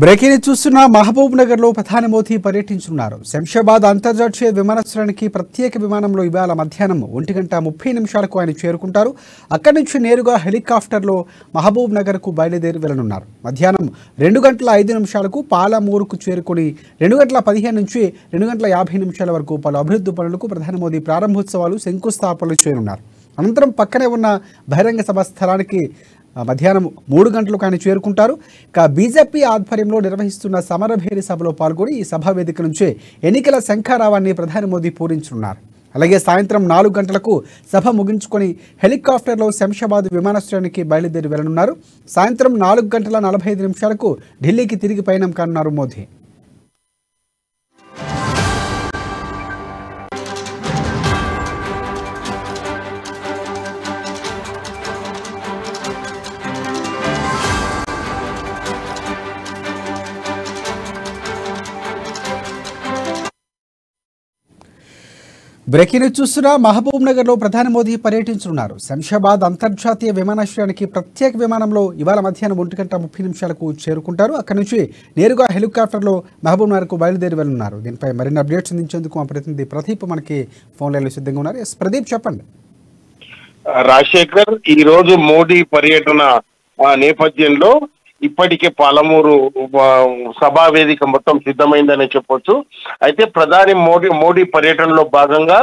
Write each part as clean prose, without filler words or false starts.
Breaking news చూస్తున్న మహబూబ్ నగర్ లో ప్రధాని మోదీ పర్యటించనున్నారు. శంషాబాద్ అంతర్జాతీయ విమానాశ్రయానికి ప్రత్యేక విమానంలో ఇవాళ మధ్యాహ్నం 1:30 ఆయన చేరుకుంటారు. అక్కడి నుంచి నేరుగా హెలికాప్టర్లో మహబూబ్ నగర్ కు బయలుదేరి వెళ్లనున్నారు. మధ్యాహ్నం 2:05 పాలమూరుకు చేరుకుని 2:15 నుంచి 2:50 వరకు పలు అభివృద్ధి పనులకు ప్రధాని మోదీ ప్రారంభోత్సవాలు శంకుస్థాపనలు చేయనున్నారు. అనంతరం పక్కనే ఉన్న బహిరంగ సభ స్థలానికి మధ్యాహ్నం 3 గంటలకు ఆయన చేరుకుంటారు. ఇక బీజేపీ ఆధ్వర్యంలో నిర్వహిస్తున్న సమరభేరి సభలో పాల్గొని ఈ సభా వేదిక నుంచే ఎన్నికల శంఖారావాన్ని ప్రధాని మోదీ పూరించనున్నారు. అలాగే సాయంత్రం 4 గంటలకు సభ ముగించుకొని హెలికాప్టర్లో శంషాబాద్ విమానాశ్రయానికి బయలుదేరి వెళ్లనున్నారు. సాయంత్రం 4:45 ఢిల్లీకి తిరిగి పయనం కానున్నారు మోదీ. బ్రేకింగ్ న్యూస్ చూస్తున్న మహబూబ్ నగర్ లో ప్రధాని మోదీ పర్యటించనున్నారు. శంషాబాద్ అంతర్జాతీయ విమానాశ్రయానికి ప్రత్యేక విమానంలో ఇవాళ మధ్యాహ్నం 1:30 చేరుకుంటారు. అక్కడి నుంచి నేరుగా హెలికాప్టర్లో మహబూబ్ నగర్ కు బయలుదేరి వెళ్లనున్నారు. దీనిపై మరిన్ని అప్డేట్స్ అందించేందుకు మా ప్రతినిధి ప్రదీప్ మనకి ఫోన్ లైన్లో సిద్ధంగా ఉన్నారు. ప్రదీప్, చెప్పండి. రాజశేఖర్, ఈ రోజు మోడీ పర్యటన నేపథ్యంలో ఇప్పటికే పాలమూరు సభా వేదిక మొత్తం సిద్ధమైందని చెప్పొచ్చు. అయితే ప్రధాని మోడీ పర్యటనలో భాగంగా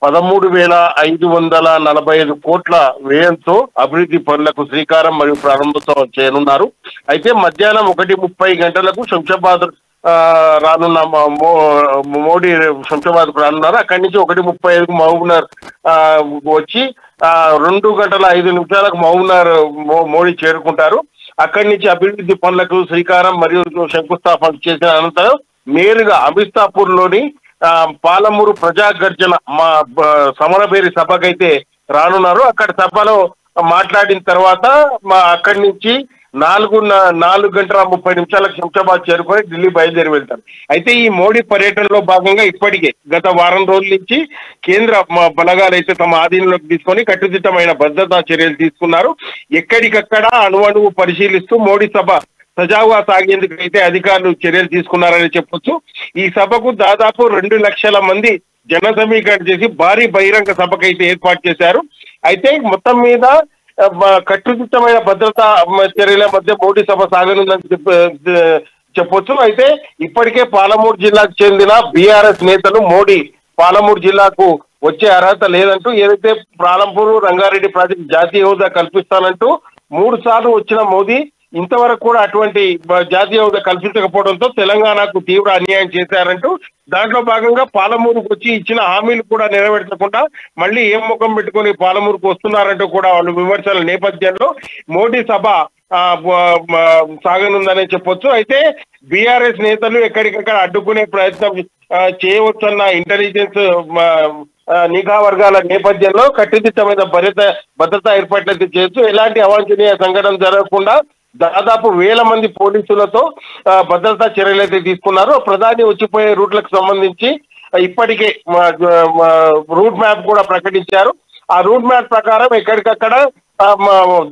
13,545 కోట్ల వ్యయంతో అభివృద్ధి పనులకు శ్రీకారం మరియు ప్రారంభోత్సవం చేయనున్నారు. అయితే మధ్యాహ్నం 1:30 గంటలకు శంషాబాద్ రానున్న మోడీ శంషాబాద్ రానున్నారు. అక్కడి నుంచి 1:35 మహబూబ్నగర్ వచ్చి 2:05 మహబూబ్నగర్ మోడీ చేరుకుంటారు. అక్కడి నుంచి అభివృద్ధి పనులకు శ్రీకారం మరియు శంకుస్థాపన చేసిన అనంతరం నేరుగా అమితాపూర్ లోని పాలమూరు ప్రజా గర్జన సమరభేరి సభకైతే రానున్నారు. అక్కడ సభలో మాట్లాడిన తర్వాత అక్కడి నుంచి 4:30 శంషాబాద్ చేరుకొని ఢిల్లీ బయలుదేరి వెళ్తారు. అయితే ఈ మోడీ పర్యటనలో భాగంగా ఇప్పటికే గత వారం రోజుల నుంచి కేంద్ర బలగాలు అయితే తమ ఆధీనంలోకి తీసుకొని కట్టుదిట్టమైన భద్రతా చర్యలు తీసుకున్నారు. ఎక్కడికక్కడ అణువణువు పరిశీలిస్తూ మోడీ సభ సజావుగా సాగేందుకు అయితే అధికారులు చర్యలు తీసుకున్నారని చెప్పొచ్చు. ఈ సభకు దాదాపు 2 లక్షల మంది జన సమీకరణ చేసి భారీ బహిరంగ సభకైతే ఏర్పాటు చేశారు. అయితే మొత్తం మీద కట్టుదిట్టమైన భద్రతా చర్యల మధ్య మోడీ సభ సాగనుందని చెప్పొచ్చు. అయితే ఇప్పటికే పాలమూరు జిల్లాకు చెందిన బీఆర్ఎస్ నేతలు మోడీ పాలమూరు జిల్లాకు వచ్చే అర్హత లేదంటూ, ఏదైతే పాలమూరు రంగారెడ్డి ప్రాజెక్టు జాతీయ హోదా కల్పిస్తానంటూ 3 సార్లు వచ్చిన మోదీ ఇంతవరకు కూడా అటువంటి జాతీయ హోదా కల్పించకపోవడంతో తెలంగాణకు తీవ్ర అన్యాయం చేశారంటూ, దాంట్లో భాగంగా పాలమూరుకు వచ్చి ఇచ్చిన హామీలు కూడా నెరవేర్చకుండా మళ్ళీ ఏం ముఖం పెట్టుకొని పాలమూరుకు వస్తున్నారంటూ కూడా వాళ్ళు విమర్శల నేపథ్యంలో మోడీ సభ సాగనుందని చెప్పొచ్చు. అయితే బీఆర్ఎస్ నేతలు ఎక్కడికక్కడ అడ్డుకునే ప్రయత్నం చేయవచ్చన్న ఇంటెలిజెన్స్ నిఘా వర్గాల నేపథ్యంలో కట్టుదిట్టమైన భద్రతా ఏర్పాట్లయితే చేస్తూ ఎలాంటి అవాంఛనీయ సంఘటన జరగకుండా దాదాపు 1000 మంది పోలీసులతో భద్రతా చర్యలైతే తీసుకున్నారు. ప్రధాని వచ్చిపోయే రూట్లకు సంబంధించి ఇప్పటికే రూట్ మ్యాప్ కూడా ప్రకటించారు. ఆ రూట్ మ్యాప్ ప్రకారం ఎక్కడికక్కడ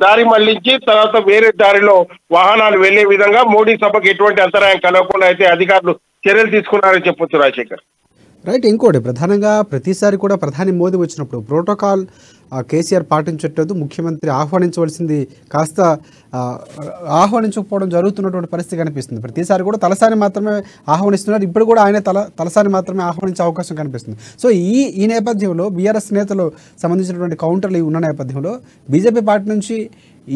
దారి మళ్లించి తర్వాత వేరే దారిలో వాహనాలు వెళ్లే విధంగా మోడీ సభకు ఎటువంటి అంతరాయం కలగకుండా అయితే అధికారులు చర్యలు తీసుకున్నారని చెప్పొచ్చు. రాజశేఖర్, రైట్. ఇంకోటి ప్రధానంగా ప్రతిసారి కూడా ప్రధాని మోదీ వచ్చినప్పుడు ప్రోటోకాల్ కేసీఆర్ పాటించట్లేదు. ముఖ్యమంత్రి ఆహ్వానించవలసింది కాస్త ఆహ్వానించకపోవడం జరుగుతున్నటువంటి పరిస్థితి కనిపిస్తుంది. ప్రతిసారి కూడా తలసాని మాత్రమే ఆహ్వానిస్తున్నారు. ఇప్పుడు కూడా ఆయన తలసాని మాత్రమే ఆహ్వానించే అవకాశం కనిపిస్తుంది. సో ఈ నేపథ్యంలో బీఆర్ఎస్ నేతలు సంబంధించినటువంటి కౌంటర్లు ఉన్న నేపథ్యంలో బీజేపీ పార్టీ నుంచి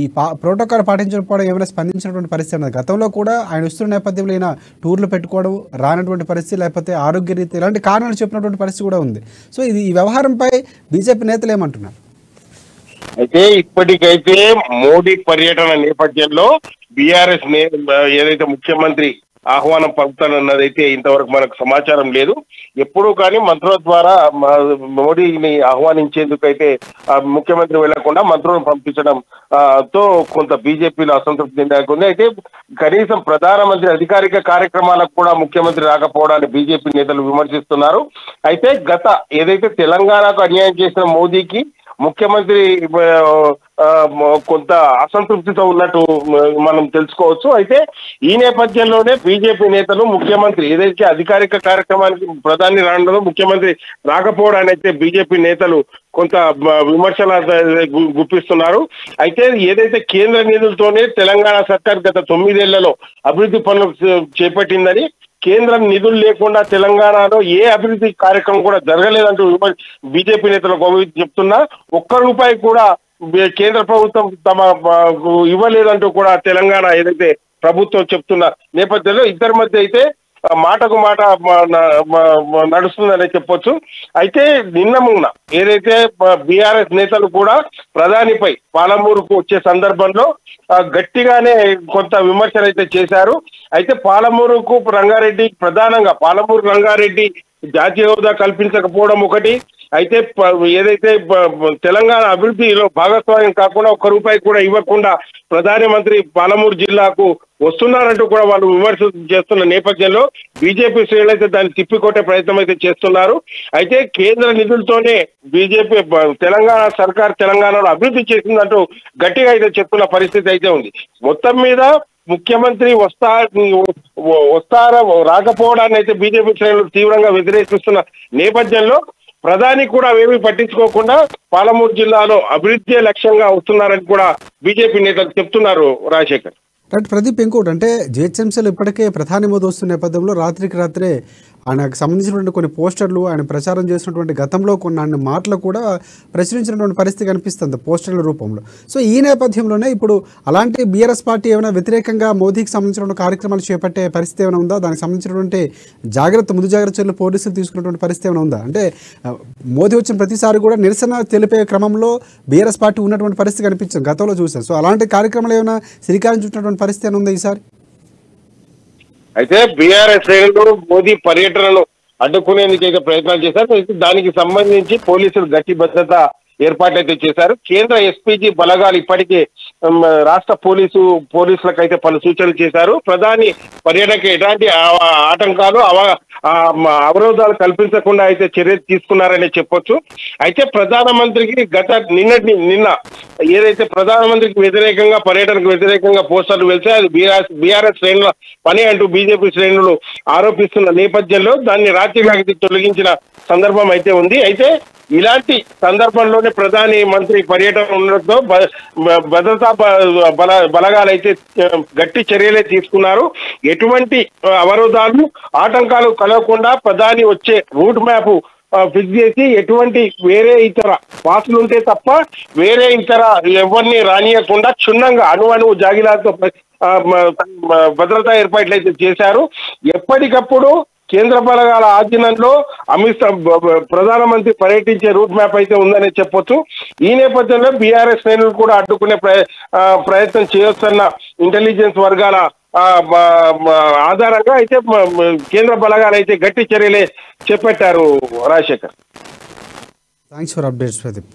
ఈ ప్రోటోకాల్ పాటించకపోవడం ఏమైనా స్పందించినటువంటి పరిస్థితి ఉన్నది. గతంలో కూడా ఆయన వస్తున్న నేపథ్యంలో అయినా టూర్లు పెట్టుకోవడం, రానటువంటి పరిస్థితి, లేకపోతే ఆరోగ్య రీతి ఇలాంటి కారణాలు చెప్పినటువంటి పరిస్థితి కూడా ఉంది. సో ఈ వ్యవహారంపై బీజేపీ నేతలు ఏమంటున్నారు? అయితే ఇప్పటికైతే మోడీ పర్యటన నేపథ్యంలో బీఆర్ఎస్ ఏదైతే ముఖ్యమంత్రి ఆహ్వానం పంపుతానన్నదైతే ఇంతవరకు మనకు సమాచారం లేదు. ఎప్పుడూ కానీ మంత్రుల ద్వారా మోడీని ఆహ్వానించేందుకైతే ముఖ్యమంత్రి వెళ్లకుండా మంత్రులను పంపించడం తో కొంత బీజేపీలో అసంతృప్తి నెలకొంది. అయితే కనీసం ప్రధానమంత్రి అధికారిక కార్యక్రమాలకు కూడా ముఖ్యమంత్రి రాకపోవడాన్ని బీజేపీ నేతలు విమర్శిస్తున్నారు. అయితే ఏదైతే తెలంగాణకు అన్యాయం చేసిన మోదీకి ముఖ్యమంత్రి కొంత అసంతృప్తితో ఉన్నట్టు మనం తెలుసుకోవచ్చు. అయితే ఈ నేపథ్యంలోనే బీజేపీ నేతలు ముఖ్యమంత్రి ఏదైతే అధికారిక కార్యక్రమానికి ప్రధాని రావడంలో ముఖ్యమంత్రి రాకపోవడాన్ని అయితే బీజేపీ నేతలు కొంత విమర్శల గుప్పిస్తున్నారు. అయితే ఏదైతే కేంద్ర నిధులతోనే తెలంగాణ సర్కార్ గత 9 ఏళ్లలో అభివృద్ధి పనులు చేపట్టిందని, కేంద్ర నిధులు లేకుండా తెలంగాణలో ఏ అభివృద్ధి కార్యక్రమం కూడా జరగలేదంటూ బీజేపీ నేతలు చెప్తున్నా, ఒక్క రూపాయి కూడా కేంద్ర ప్రభుత్వం తమ ఇవ్వలేదంటూ కూడా తెలంగాణ ఏదైతే ప్రభుత్వం చెప్తున్న నేపథ్యంలో ఇద్దరి మధ్య అయితే మాటకు మాట నడుస్తుందని చెప్పొచ్చు. అయితే నిన్న ఏదైతే బీఆర్ఎస్ నేతలు కూడా ప్రధానిపై పాలమూరుకు వచ్చే సందర్భంలో గట్టిగానే కొంత విమర్శలు అయితే చేశారు. అయితే పాలమూరుకు రంగారెడ్డి, ప్రధానంగా పాలమూరు రంగారెడ్డి జాతీయ హోదా కల్పించకపోవడం ఒకటి, అయితే ఏదైతే తెలంగాణ అభివృద్ధిలో భాగస్వామ్యం కాకుండా ఒక్క రూపాయి కూడా ఇవ్వకుండా ప్రధానమంత్రి పాలమూరు జిల్లాకు వస్తున్నారంటూ కూడా వాళ్ళు విమర్శలు చేస్తున్న నేపథ్యంలో బీజేపీ శ్రేణులు అయితే దాన్ని తిప్పికొట్టే ప్రయత్నం అయితే చేస్తున్నారు. అయితే కేంద్ర నిధులతోనే బీజేపీ తెలంగాణ సర్కార్ తెలంగాణలో అభివృద్ధి చేసిందంటూ గట్టిగా అయితే చెప్తున్న పరిస్థితి అయితే ఉంది. మొత్తం మీద ముఖ్యమంత్రి వస్తారా రాకపోవడాన్ని అయితే బీజేపీ శ్రేణులు తీవ్రంగా వ్యతిరేకిస్తున్న నేపథ్యంలో ప్రధాని కూడా అవేమీ పట్టించుకోకుండా పాలమూరు జిల్లాలో అభివృద్ధి లక్ష్యంగా వస్తున్నారని కూడా బీజేపీ నేతలు చెప్తున్నారు. రాజశేఖర్. రైట్ ప్రదీప్, ఇంకోటి అంటే జిహెచ్ఎంసీలో ఇప్పటికే ప్రధాని మోదీ వస్తున్న నేపథ్యంలో రాత్రికి రాత్రే ఆయనకు సంబంధించినటువంటి కొన్ని పోస్టర్లు, ఆయన ప్రచారం చేసినటువంటి గతంలో కొన్ని మాటలు కూడా ప్రచురించినటువంటి పరిస్థితి కనిపిస్తుంది పోస్టర్ల రూపంలో. సో ఈ నేపథ్యంలోనే ఇప్పుడు అలాంటి బీఆర్ఎస్ పార్టీ ఏమైనా వ్యతిరేకంగా మోదీకి సంబంధించినటువంటి కార్యక్రమాలు చేపట్టే పరిస్థితి ఏమైనా ఉందా? దానికి సంబంధించినటువంటి ముందు జాగ్రత్త చర్యలు పోలీసులు తీసుకున్నటువంటి పరిస్థితి ఏమైనా ఉందా? అంటే మోదీ వచ్చిన ప్రతిసారి కూడా నిరసన తెలిపే క్రమంలో బీఆర్ఎస్ పార్టీ ఉన్నటువంటి పరిస్థితి కనిపించింది, గతంలో చూసాం. సో అలాంటి కార్యక్రమాలు ఏమైనా శ్రీకారం చుట్టినటువంటి పరిస్థితి ఏమైనా ఉందా ఈసారి? అయితే బీఆర్ఎస్ శ్రేణులు మోదీ పర్యటనను అడ్డుకునేందుకు ప్రయత్నాలు చేశారు. దానికి సంబంధించి పోలీసులు గట్టి భద్రత ఏర్పాట్లు అయితే చేశారు. కేంద్ర ఎస్పీజీ బలగాలు ఇప్పటికే రాష్ట్ర పోలీసులకు అయితే పలు సూచనలు చేశారు. ప్రధాని పర్యటనకు ఎలాంటి ఆటంకాలు అవరోధాలు కల్పించకుండా అయితే చర్యలు తీసుకున్నారని చెప్పొచ్చు. అయితే ప్రధానమంత్రికి నిన్న ఏదైతే ప్రధానమంత్రికి వ్యతిరేకంగా పర్యటనకు వ్యతిరేకంగా పోస్టర్లు వెళ్తే అది బీఆర్ఎస్ శ్రేణుల పని అంటూ బీజేపీ శ్రేణులు ఆరోపిస్తున్న నేపథ్యంలో దాన్ని రాత్రికి తొలగించిన సందర్భం అయితే ఉంది. అయితే ఇలాంటి సందర్భంలోనే ప్రధాని మంత్రి పర్యటన ఉండడంతో భద్రతా బలగాలు అయితే గట్టి చర్యలే తీసుకున్నారు. ఎటువంటి అవరోధాలు ఆటంకాలు కలగకుండా ప్రధాని వచ్చే రూట్ మ్యాప్ ఫిక్స్ చేసి ఎటువంటి వేరే ఇతర పాసులు ఉంటే తప్ప వేరే ఇతర ఎవరిని రానియకుండా క్షుణ్ణంగా అణువు జాగిలాతో భద్రతా ఏర్పాట్లు అయితే చేశారు. ఎప్పటికప్పుడు కేంద్ర బలగాల ఆధీనంలో అమిత్ షా ప్రధానమంత్రి పర్యటించే రూట్ మ్యాప్ అయితే ఉందని చెప్పొచ్చు. ఈ నేపథ్యంలో బీఆర్ఎస్ శ్రేణులు కూడా అడ్డుకునే ప్రయత్నం చేయొచ్చన్న ఇంటెలిజెన్స్ వర్గాల ఆధారంగా అయితే కేంద్ర బలగాలు అయితే గట్టి చర్యలే చేపట్టారు. Rajasekhar. Thanks for updates Pradeep.